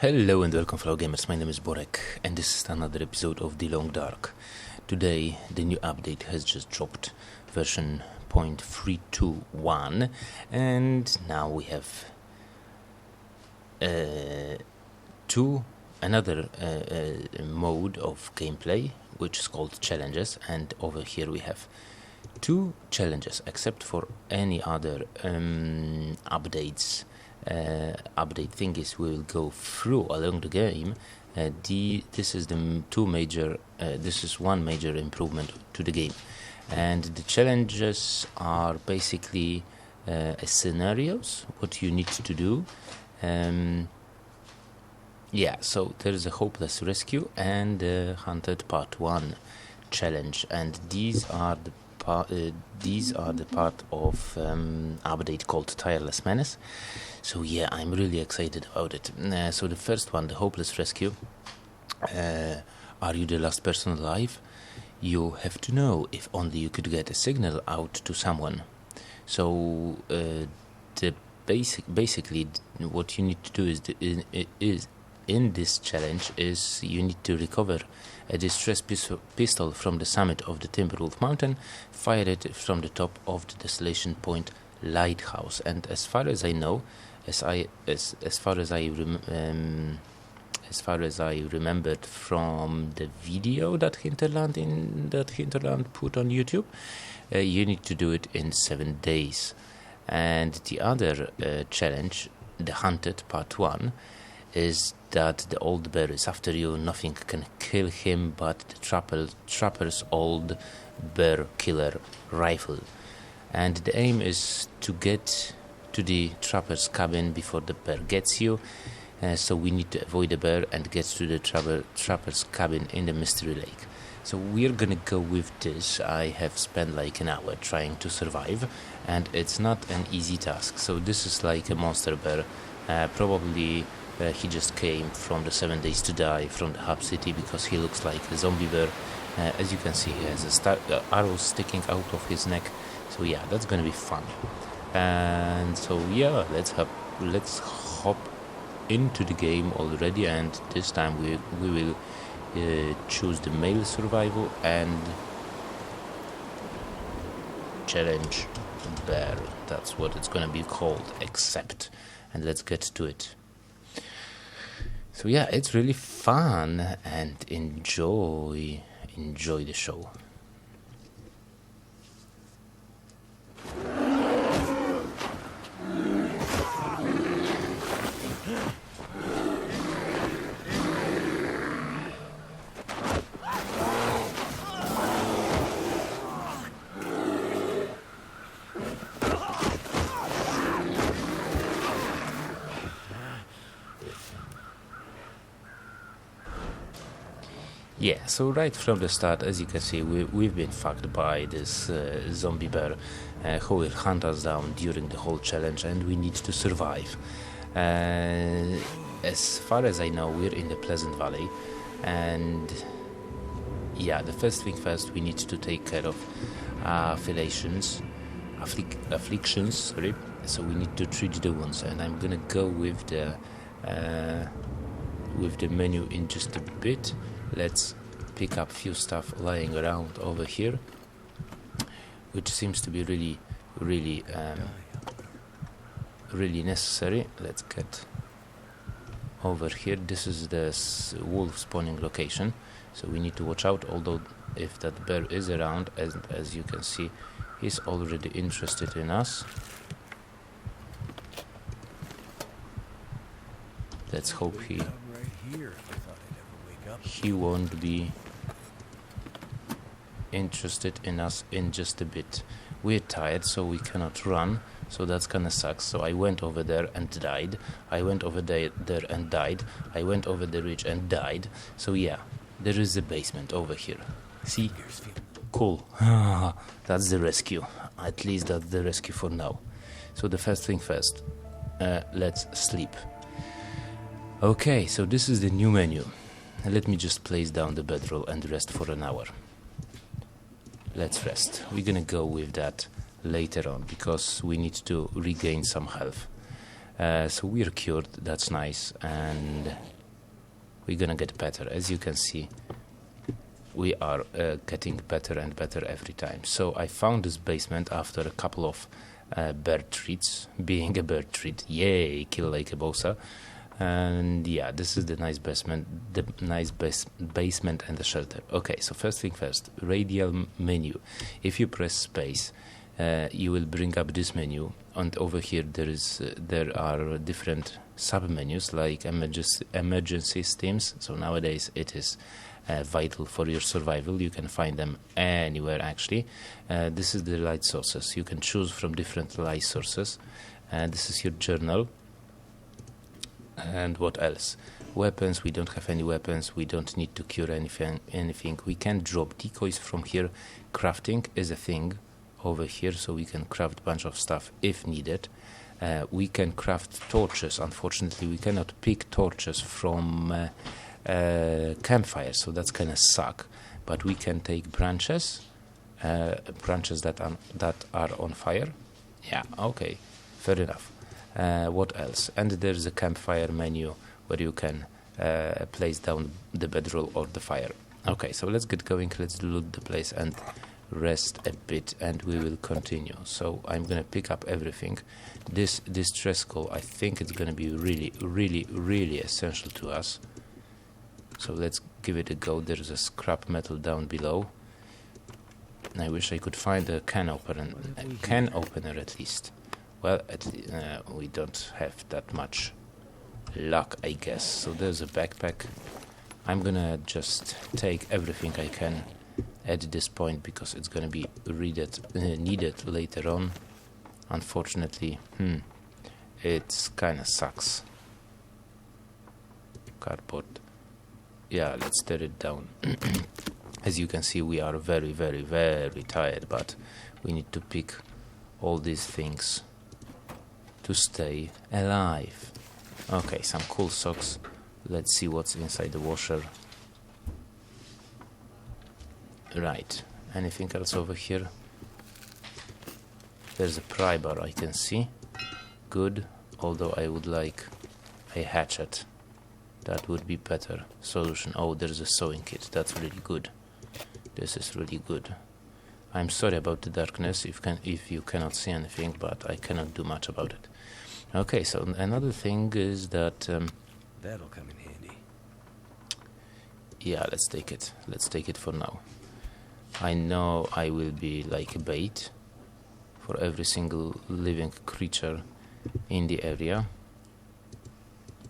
Hello and welcome fellow gamers, my name is Borek and this is another episode of The Long Dark. Today the new update has just dropped, version 0.321, and now we have another mode of gameplay which is called challenges, and over here we have two challenges, except for any other update thingies we will go through along the game. This is one major improvement to the game, and the challenges are basically scenarios, what you need to do. So there is a hopeless rescue and hunted part 1 challenge, and these are the part of update called TIRELESS MENACE. So yeah, I'm really excited about it. So the first one, the hopeless rescue. Are you the last person alive? You have to know if only you could get a signal out to someone. So basically what you need to do is in this challenge is you need to recover a distress pistol from the summit of the Timberwolf Mountain, fire it from the top of the Desolation Point lighthouse. And as far as I know, as far as I remembered from the video that Hinterland put on YouTube, you need to do it in 7 days. And the other challenge, the hunted part 1, is that the old bear is after you. Nothing can kill him but the trapper's old bear killer rifle, and the aim is to get to the trapper's cabin before the bear gets you. So we need to avoid the bear and get to the trapper's cabin in the Mystery Lake. So we're gonna go with this. I have spent like an hour trying to survive, and it's not an easy task. So this is like a monster bear. Probably he just came from the 7 days to die from the hub city, because he looks like a zombie bear. As you can see, he has arrows sticking out of his neck. So yeah, that's gonna be fun. And so yeah, let's hop into the game already, and this time we will choose the male survival and challenge bear. That's what it's gonna be called, accept, and let's get to it. So yeah, it's really fun, and enjoy the show. Yeah, so right from the start, as you can see, we've been fucked by this zombie bear who will hunt us down during the whole challenge, and we need to survive. As far as I know, we're in the Pleasant Valley, and yeah, the first thing first, we need to take care of afflictions, sorry. So we need to treat the wounds, and I'm gonna go with the menu in just a bit. Let's pick up few stuff lying around over here, which seems to be really necessary. Let's get over here. This is the wolf spawning location, so we need to watch out. Although if that bear is around, as you can see, he's already interested in us. Let's hope he won't be interested in us in just a bit. We're tired, so we cannot run, so that's gonna suck. So I went over there and died. I went over there and died. I went over the ridge and died. So yeah, there is a basement over here. See? Cool. That's the rescue. At least that's the rescue for now. So the first thing first, let's sleep. Okay, so this is the new menu. Let me just place down the bedroll and rest for an hour. Let's rest. We're gonna go with that later on, because we need to regain some health. So we're cured, that's nice, and we're gonna get better. As you can see, we are getting better and better every time. So I found this basement after a couple of bird treats, being a bird treat, yay, kill like a bossa. And yeah, this is the nice basement, basement and the shelter. Okay, so first thing first, radial menu. If you press space, you will bring up this menu, and over here there are different sub menus like emergency steams. So nowadays it is vital for your survival. You can find them anywhere actually. This is the light sources. You can choose from different light sources. This is your journal. And what else? Weapons. We don't have any weapons. We don't need to cure anything. We can drop decoys from here. Crafting is a thing over here, so we can craft a bunch of stuff if needed. We can craft torches. Unfortunately, we cannot pick torches from campfires, so that's kind of suck. But we can take branches that are on fire. Yeah, okay, fair enough. What else? And there's a campfire menu where you can place down the bedroll or the fire. Okay, so let's get going. Let's loot the place and rest a bit, and we will continue. So I'm gonna pick up everything. This stress call, I think it's gonna be really essential to us. So let's give it a go. There's a scrap metal down below. I wish I could find a can opener at least. Well, we don't have that much luck, I guess. So there's a backpack. I'm gonna just take everything I can at this point because it's gonna be needed later on. Unfortunately, it's kinda sucks. Cardboard. Yeah, let's tear it down. As you can see, we are very tired, but we need to pick all these things to stay alive. Okay, some cool socks. Let's see what's inside the washer. Right, anything else over here? There's a pry bar I can see. Good, although I would like a hatchet. That would be better solution. Oh, there's a sewing kit. That's really good. This is really good. I'm sorry about the darkness if you cannot see anything, but I cannot do much about it. Okay, so another thing is that that'll come in handy. Yeah, let's take it. Let's take it for now. I know I will be like a bait for every single living creature in the area,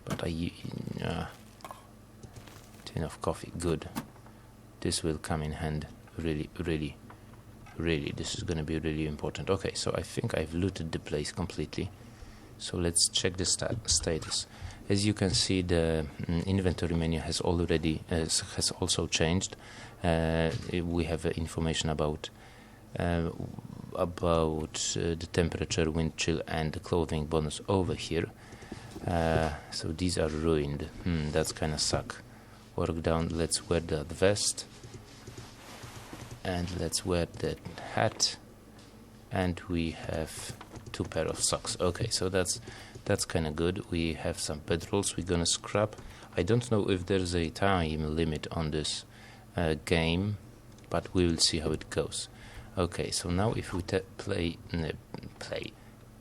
but tin of coffee, good. This will come in hand. Really, this is gonna be really important. Okay, so I think I've looted the place completely. So let's check the status. As you can see, the inventory menu has also changed. We have information about the temperature, wind chill, and the clothing bonus over here. So these are ruined. That's kind of suck. Work down. Let's wear that vest, and let's wear that hat, and we have 2 pair of socks. Okay, so that's kind of good. We have some bedrolls we're gonna scrap. I don't know if there's a time limit on this game, but we will see how it goes. Okay, so now if we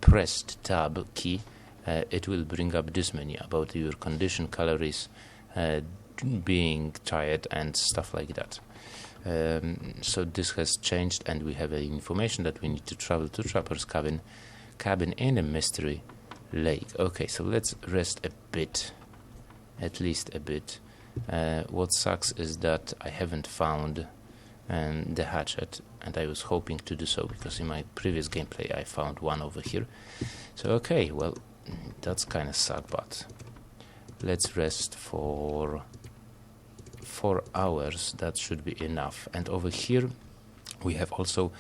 press the tab key, it will bring up this menu about your condition, calories, being tired, and stuff like that. So this has changed, and we have information that we need to travel to Trapper's cabin in a mystery lake. Okay, so let's rest a bit, at least a bit. What sucks is that I haven't found the hatchet, and I was hoping to do so because in my previous gameplay I found one over here. So okay, well, that's kind of sad, but let's rest for 4 hours. That should be enough. And over here we have also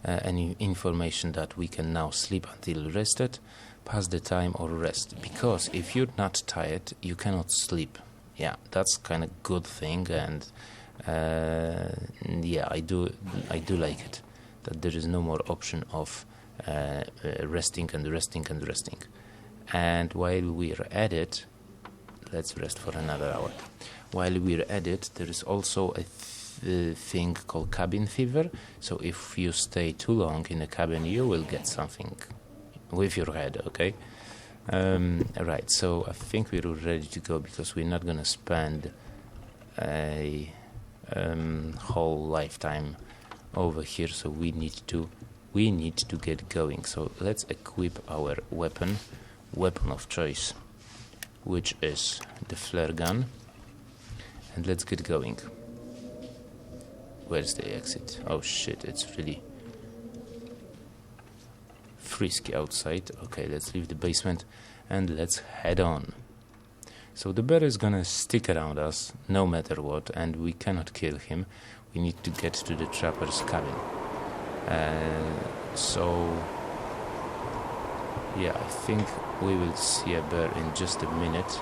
any information that we can now sleep until rested, pass the time, or rest, because if you're not tired you cannot sleep. Yeah, that's kind of good thing, and yeah, I do like it that there is no more option of resting. And while we're at it, let's rest for another hour. While we're at it, there is also a thing called cabin fever. So if you stay too long in a cabin, you will get something with your head, okay? Right, so I think we're ready to go, because we're not gonna spend a whole lifetime over here. So we need to get going. So let's equip our weapon of choice, which is the flare gun, and let's get going. Where's the exit? Oh shit, it's really frisky outside. Okay, let's leave the basement and let's head on. So the bear is gonna stick around us no matter what, and we cannot kill him. We need to get to the trapper's cabin. So yeah, I think we will see a bear in just a minute,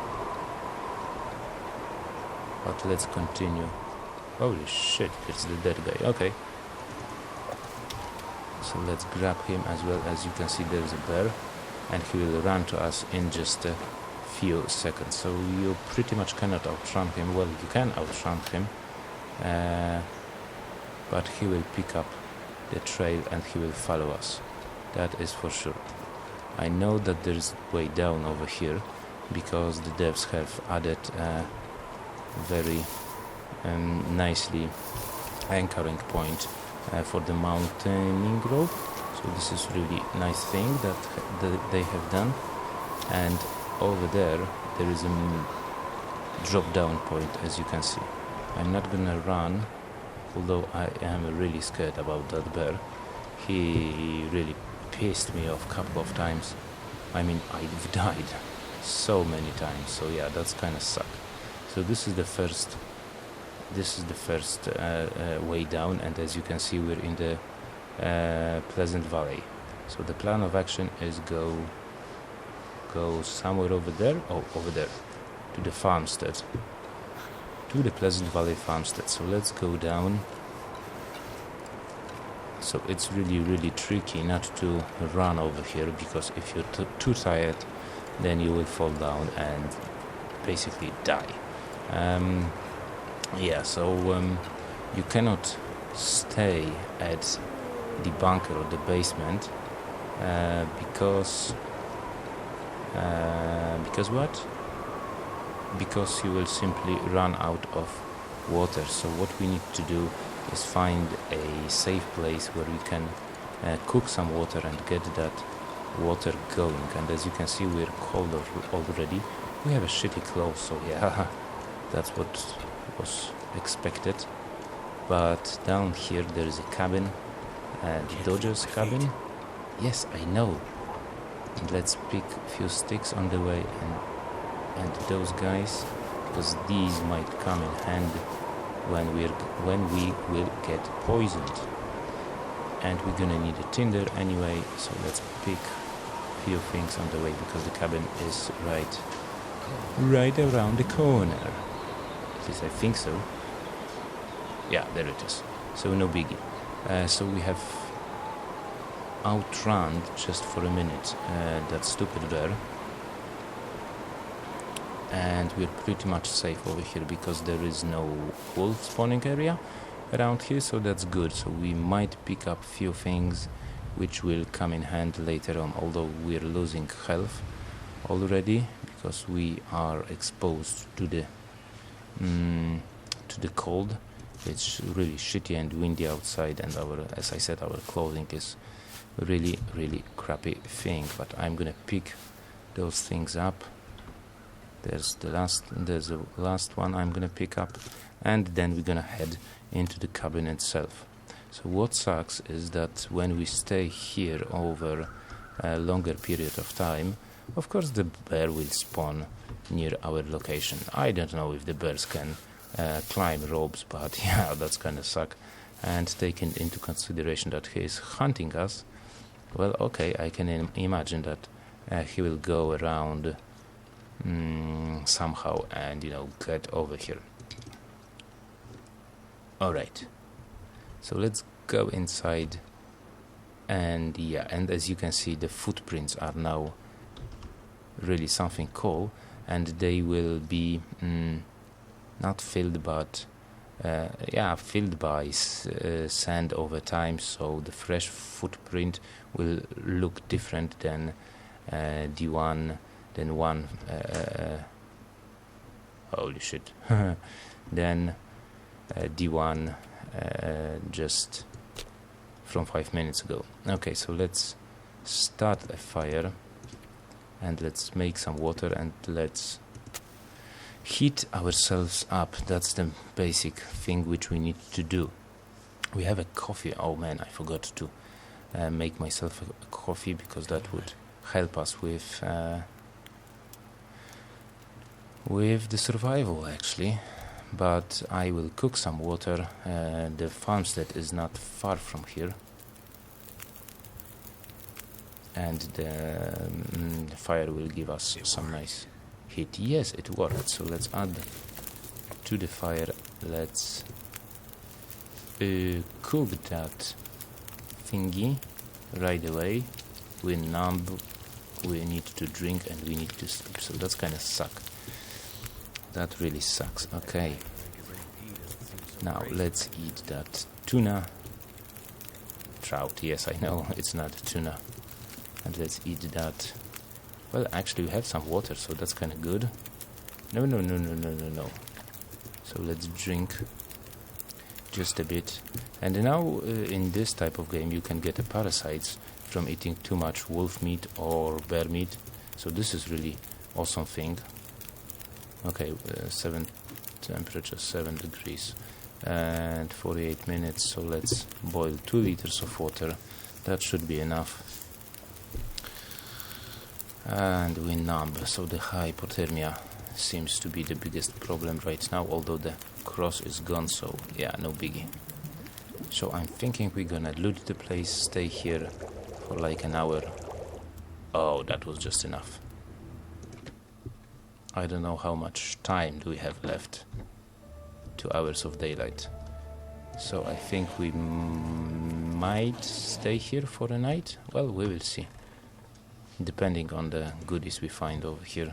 but let's continue. Holy shit, it's the dead guy. Okay, so let's grab him as well. As you can see, there's a bear, and he will run to us in just a few seconds. So you pretty much cannot outrun him. Well, you can outrun him, but he will pick up the trail and he will follow us. That is for sure. I know that there's a way down over here, because the devs have added very nicely anchoring point for the mountaining rope. So this is really nice thing that they have done. And over there is a drop down point, as you can see. I'm not gonna run, although I am really scared about that bear. He really pissed me off a couple of times. I mean, I've died so many times, so yeah, that's kind of suck. So this is the first way down, and as you can see, we're in the Pleasant Valley. So the plan of action is go somewhere over there. Oh, over there, to the farmstead, to the Pleasant Valley farmstead. So let's go down. So it's really tricky not to run over here, because if you're too tired, then you will fall down and basically die. Yeah, so you cannot stay at the bunker or the basement because what? Because you will simply run out of water. So what we need to do is find a safe place where we can cook some water and get that water going. And as you can see, we're cold already. We have a shitty clothes, so yeah, that's what was expected. But down here there is a cabin, the Dodger's cabin. Yes, I know. And let's pick a few sticks on the way and those guys, because these might come in handy when we will get poisoned. And we're gonna need a tinder anyway, so let's pick a few things on the way, because the cabin is right around the corner. At least I think so. Yeah, there it is. So no biggie. So we have outrun just for a minute that stupid bear, and we're pretty much safe over here because there is no wolf spawning area around here, so that's good. So we might pick up few things which will come in hand later on, although we're losing health already because we are exposed to the cold. It's really shitty and windy outside, and as I said, our clothing is really crappy thing. But I'm gonna pick those things up. There's the last one I'm gonna pick up, and then we're gonna head into the cabin itself. So what sucks is that when we stay here over a longer period of time, of course the bear will spawn near our location. I don't know if the bears can climb ropes, but yeah, that's kind of suck. And taking into consideration that he is hunting us, well, okay, I can imagine that he will go around somehow and get over here. Alright, so let's go inside, and yeah, and as you can see, the footprints are now really something cool, and they will be not filled, but filled by sand over time, so the fresh footprint will look different than holy shit then D1 just from 5 minutes ago. Okay, so let's start a fire and let's make some water and let's heat ourselves up. That's the basic thing which we need to do. We have a coffee. Oh man, I forgot to make myself a coffee, because that would help us with the survival actually. But I will cook some water. The farmstead is not far from here, and the fire will give us some nice heat. Yes, it worked. So let's add to the fire. Let's cook that thingy right away. We're numb, we need to drink, and we need to sleep. So that's kind of suck. That really sucks. Okay, now let's eat that tuna. Trout, yes, I know it's not tuna. And let's eat that. Well, actually we have some water, so that's kind of good. No. So let's drink just a bit. And now in this type of game you can get parasites from eating too much wolf meat or bear meat. So this is really awesome thing. Okay, temperature 7 degrees and 48 minutes. So let's boil 2 liters of water. That should be enough. And we're numb, so the hypothermia seems to be the biggest problem right now, although the cross is gone, so yeah, no biggie. So I'm thinking we're gonna loot the place, stay here for like an hour. Oh, that was just enough. I don't know how much time do we have left. 2 hours of daylight. So I think we might stay here for the night. Well, we will see, depending on the goodies we find over here.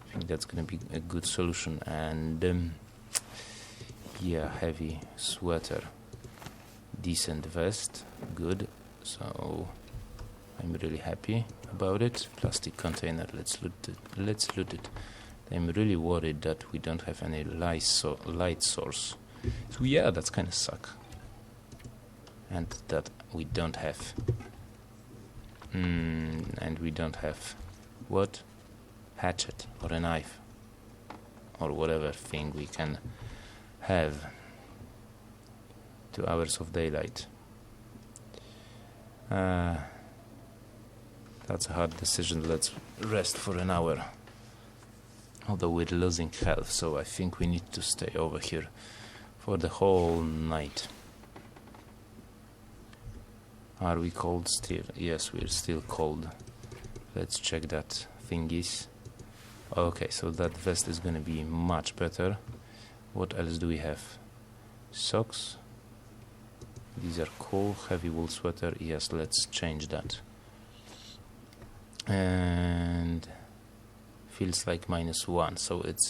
I think that's gonna be a good solution. And yeah, heavy sweater, decent vest, good. So I'm really happy about it. Plastic container, let's loot it. I'm really worried that we don't have any light source. So yeah, that's kind of suck. And that we don't have what? Hatchet or a knife or whatever thing we can have. 2 hours of daylight. That's a hard decision. Let's rest for an hour. Although we're losing health, so I think we need to stay over here for the whole night. Are we cold still? Yes, we're still cold. Let's check that thingies. Okay, so that vest is gonna be much better. What else do we have? Socks. These are cool. Heavy wool sweater. Yes, let's change that. And feels like -1, so it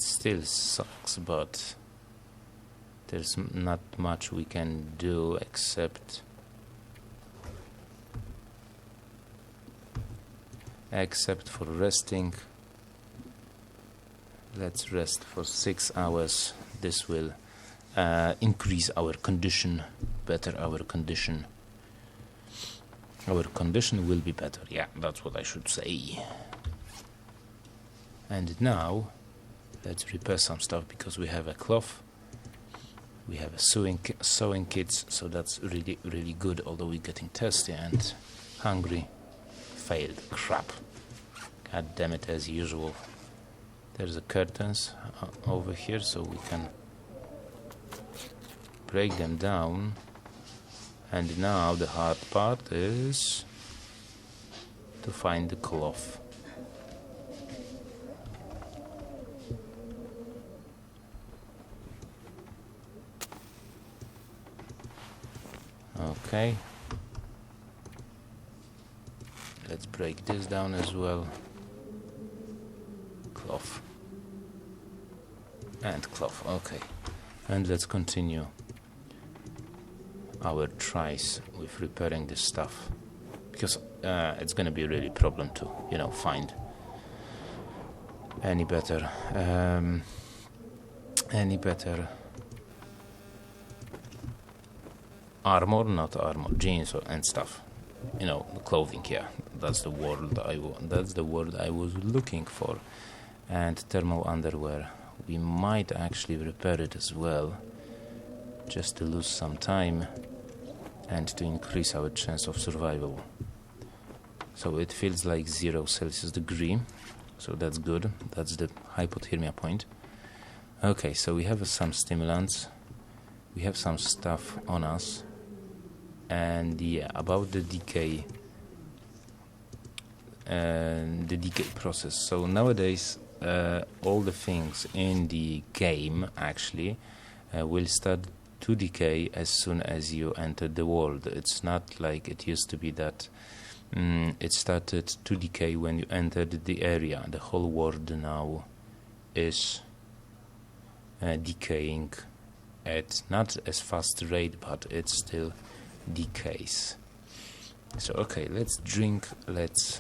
still sucks, but there's not much we can do except for resting. Let's rest for 6 hours. This will increase our condition, better our condition. Our condition will be better. Yeah, that's what I should say. And now let's repair some stuff, because we have a cloth, we have a sewing kits, so that's really good. Although we're getting thirsty and hungry. Failed. Crap. God damn it, as usual. There's the curtains over here, so we can break them down. And now the hard part is to find the cloth. Okay. Let's break this down as well. Cloth. And cloth, okay. And let's continue our tries with repairing this stuff. Because it's gonna be a really problem to, you know, find any better armor, not armor, jeans and stuff. You know, clothing. Yeah, that's the word I was looking for. And thermal underwear. We might actually repair it as well, just to lose some time and to increase our chance of survival. So it feels like 0 Celsius degree, so that's good. That's the hypothermia point. Okay, so we have some stimulants, we have some stuff on us, and yeah, about the decay process. So nowadays all the things in the game actually will start to decay as soon as you enter the world. It's not like it used to be that it started to decay when you entered the area. The whole world now is decaying at not as fast rate, but it still decays. So okay, let's drink that.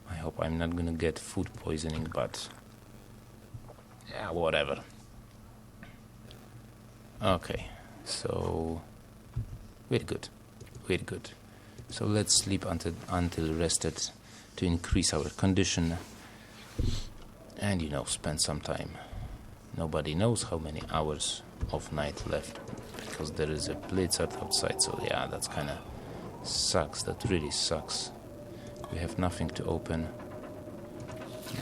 I hope I'm not gonna get food poisoning, but yeah, whatever. Okay, so we're good. So let's sleep until rested to increase our condition, and, you know, spend some time. Nobody knows how many hours of night left, because there is a blizzard outside. So yeah, that's kind of sucks. That really sucks. We have nothing to open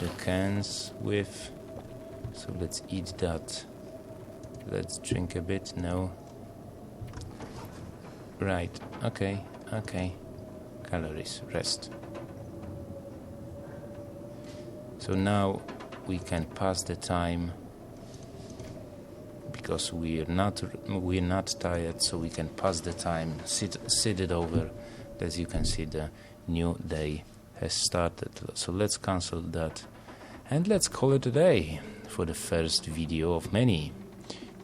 the cans with, so let's eat that. Let's drink a bit. No. Right. Okay. Calories. Rest. So now we can pass the time, because we're not tired, so we can pass the time, sit it over. As you can see, the new day has started. So let's cancel that, and let's call it a day for the first video of many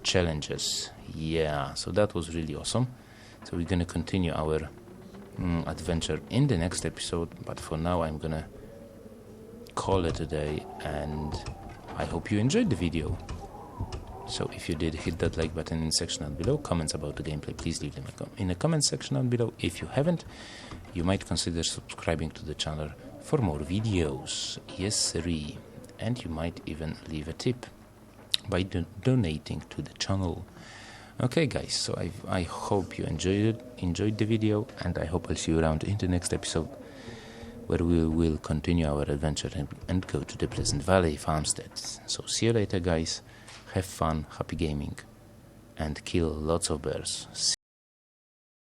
challenges. Yeah, so that was really awesome. So we're gonna continue our adventure in the next episode, but for now I'm gonna call it a day, and I hope you enjoyed the video. So if you did, hit that like button in the section down below. Comments about the gameplay, please leave them in the comment section down below. If you haven't, you might consider subscribing to the channel for more videos. Yes sirree. And you might even leave a tip by donating to the channel. Okay guys, so I hope you enjoyed the video, and I hope I'll see you around in the next episode, where we will continue our adventure and go to the Pleasant Valley farmstead. So see you later guys, have fun, happy gaming, and kill lots of bears.